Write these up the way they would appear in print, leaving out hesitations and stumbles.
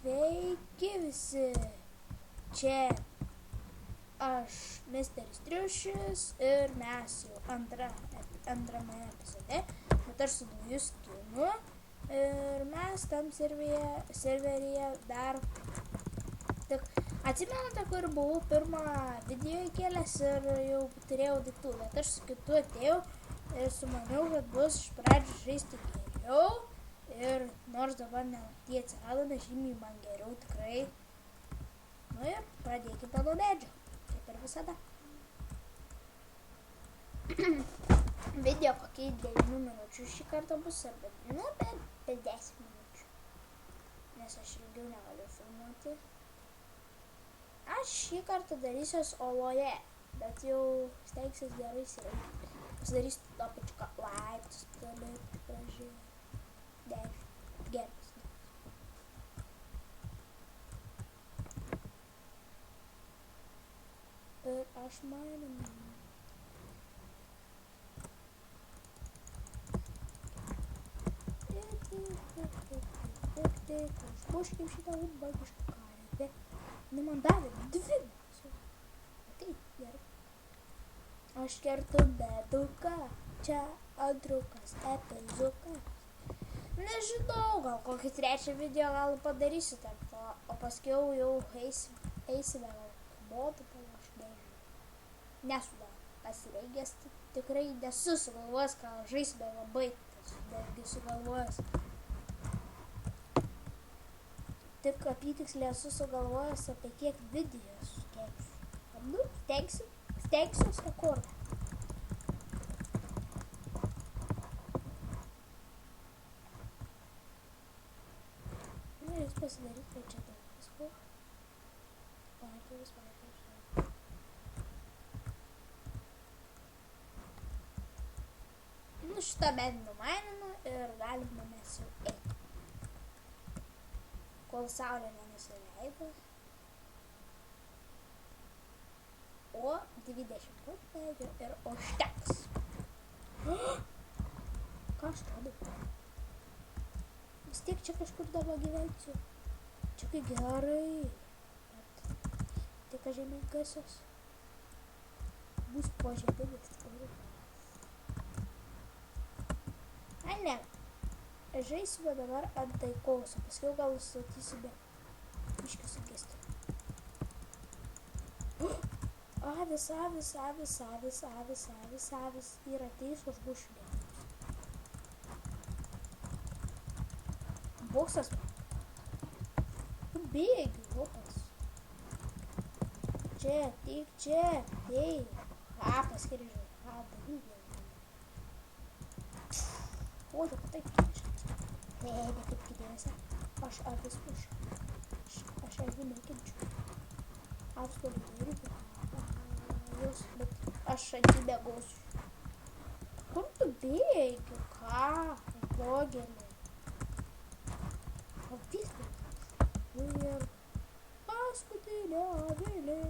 Sveiki visi, čia aš, Misteris Triušis ir mes jau antrame epizode, bet aš su nauju skinu ir mes tam serveryje dar tik atsimenate, kur buvau pirmą video įkėlęs ir jau turėjau daiktų, bet aš su kitu atėjau ir sumaniau, kad bus iš pradžių žaisti geriau. Ir nors dabar tie atsirado, bet žymiai man geriau tikrai. Nu ir pradėkime nuo medžio, kaip ir visada. Video kokiai 9 minučių šį kartą bus, arba per 10 minučių. Nes aš ilgiau negaliu filmuoti. Aš šį kartą darysiuos oloje, bet jau stengsiuos gerai įsirengti. Pasidarysiu tą pačiuką laiptus, tada gražiai. Geras. Ir aš manau. Užmuškim šitą ubagišką karvę. Nu man davė 2. Tai gerai. Aš kertu beduką. Čia antrukas epizukas. Nežinau, gal kokį 3 video gal padarysiu tarp to, o paskiau jau eisime gal modų palašdėžių. Nesu dar pasirengęs, tikrai nesu sugalvojęs, ką žaisime labai, netgi sugalvojęs. Tik apytiksliai esu sugalvojęs apie kiek video sukėsiu. Nu, stengsiuos rekordą. Pasidaryt, kad čia daug visko. Partijos. Nu šitą bent numaininu ir galime mes jau eiti. Kol saulė nenusileido. O 20 putlėdžio ir užteks. Ką aš radau? Vis tiek čia kažkur dabar gyvensiu. Čia kai gerai. Bet tik žemėgasios. Bus požeminis. Ai ne. Žaisime dabar ant taikos. Paskiau gal statysime mišką sugesti. Avis. Ir ateis užmuš mėgį. Boksas. Bėgiu, lopas. Čia, tik čia. Ei. Paskirižai. Darydė. O, tai kėčias. Ne, kaip kitėse. Aš avis puš. Aš avių nekenčiu. Apstoviu daryti. Bet aš atibėgosiu. Kur tu bėgiu? Ką? Blogelė. O viskas. Ir paskutinė avilė.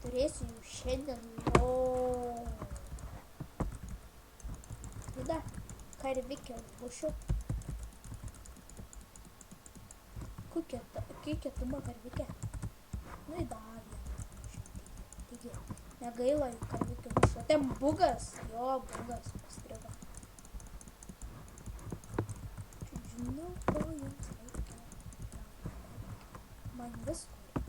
Turėsiu jau šiandien. Tada karvikė užmušiu. Kokia tu man karvikė? Nu į davį. Taigi, negaila jų karvikė užmušiu. Ten bugas. Jo, bugas pastrigo. Žinau, ko jums reikia. Man visko reikia.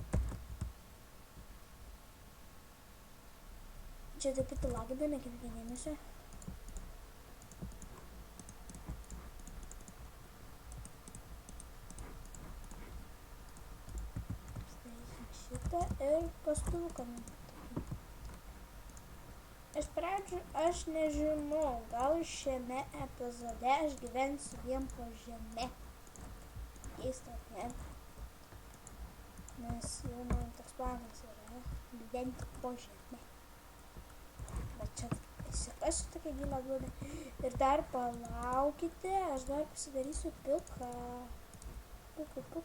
Čia taip pat lagina, nekreipia dėmesio. Šitą ir pastuvuką. Iš pradžių aš nežinau, gal šiame epizode aš gyvensiu vien po žeme. Keista, ne? Nes jau man toks planas yra gyventi po žeme. Bet čia įsikasiu tokia gila duobė. Ir dar palaukite, aš dar pasidarysiu pilką. Puka.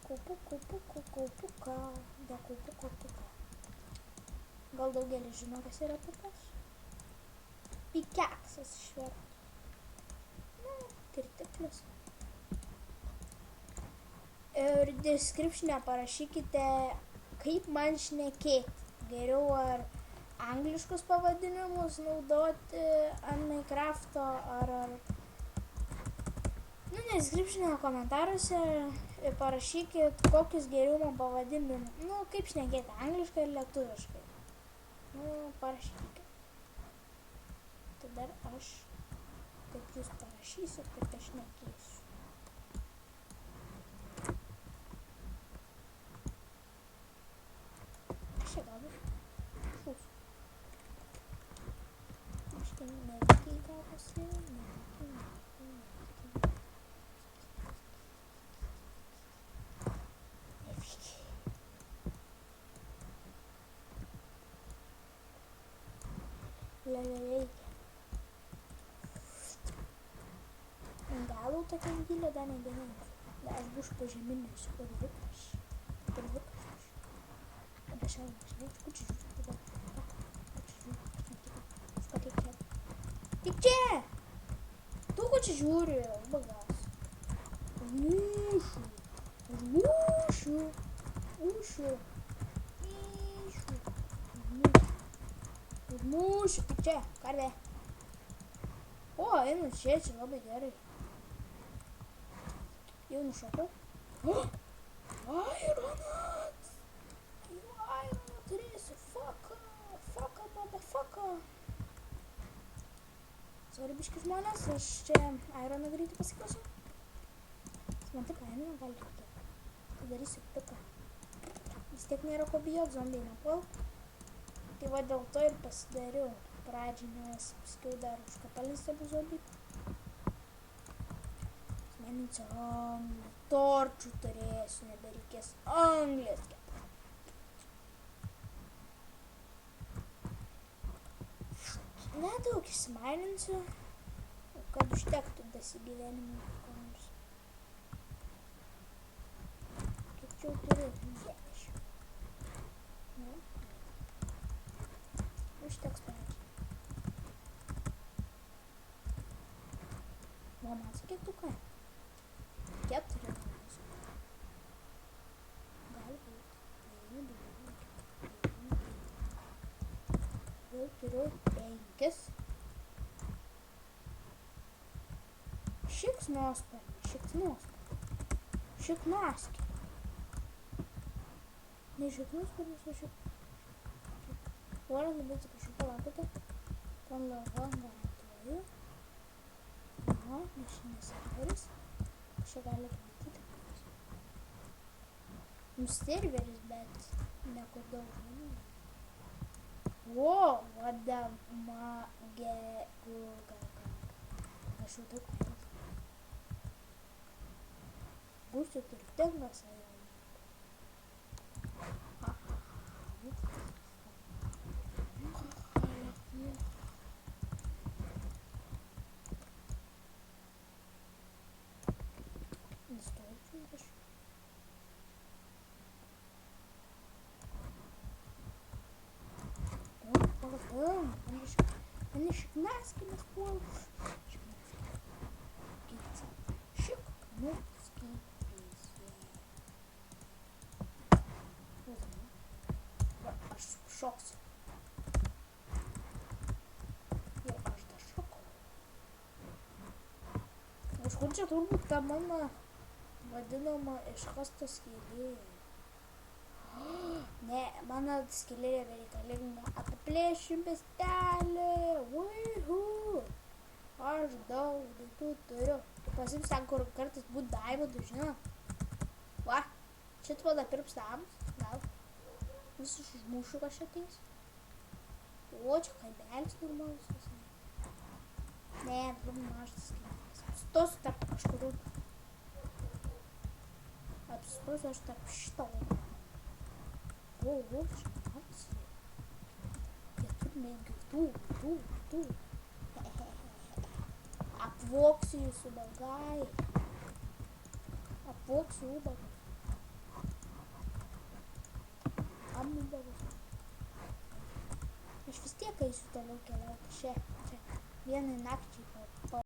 Gal daugelis žino, kas yra pukas? Pikeksas išvertus. kirtiklis. Ir description'e parašykite, kaip man šnekėti. Geriau ar angliškus pavadinimus naudoti ant Minecraft'o, ar description'e komentaruose parašykit, kokius geriau man pavadinimus. Kaip šnekėti, angliškai ir lietuviškai. Parašykit. Tada aš, kaip jūs parašysit, taip aš šnekėsiu. Čia galbūt šūs. Aš tai neveikiai gavosi, neveikiai. Reikia. Galų tokia gilė dar nebeneina. Aš būsiu pažeminęs urvikas. Apie šiandien, žinai, kučiu žiūrėjau. Tik čia! Tu kučiu žiūrėjau, bagas. Užmušiu, tik čia, karvė. Einu čia labai gerai. Jau nušokau. Ironas! Ironą turėsiu, fucka, motherfucker. Sorry, biški žmonės, aš čia Ironą greitai pasiklausiu. Man tik Ironą gali reikėti. Tai darysiu piką. Vis tiek nėra ko bijot, zombiai nepuol. Tai va dėl to ir pasidariau pradžią, nes paskiau dar užkapalins abu zombiai. Smeninsiu anglį, torčių turėsiu, nebereikės anglės. Nedaug išsimaininsiu, kad užtektų dasigyvenimui kokiams. Kiek čia turiu? 10. Užteks pradžiai. Man kiek tu ką? 4 mėnesių. Galbūt. Jau turiu 5. Šiknosparniai. Šiknaskė. Ne šiknosparnis, o Ora labai atsiprašau, palaukite. Ten lava garantuoju. Mašinės serveris. Čia galite matyti. Serveris, bet nekur daug žmonių. What the Aš jau daug kaitas. Būsiu turtingas, Они шикнаски нас пол. Шикновский Аж шокс. Я аж до шоку. Kažkur turbūt ta mano vadinama iškasta skylė. Ne, mano skylė yra reikalinga. Apiplėšiu miestelį. Aš daug daiktų turiu. Pasims ten, kur kartais būt daimondų, žinau. Va, šit vada pirps namus. Gal. Visus užmušiu kažką ateis. Čia kaimelis normalus. Ne, labai mažas skylės. Apstosiu tarp kažkurių. Apstosiu aš tarp šitą. Šimtas. Jie turi negirdų. Apvoksiu jūsų bagai. Apvoksiu ubagus. Ubagus. Aš vis tiek eisiu toliau keliauti. Čia. Vienai nakčiai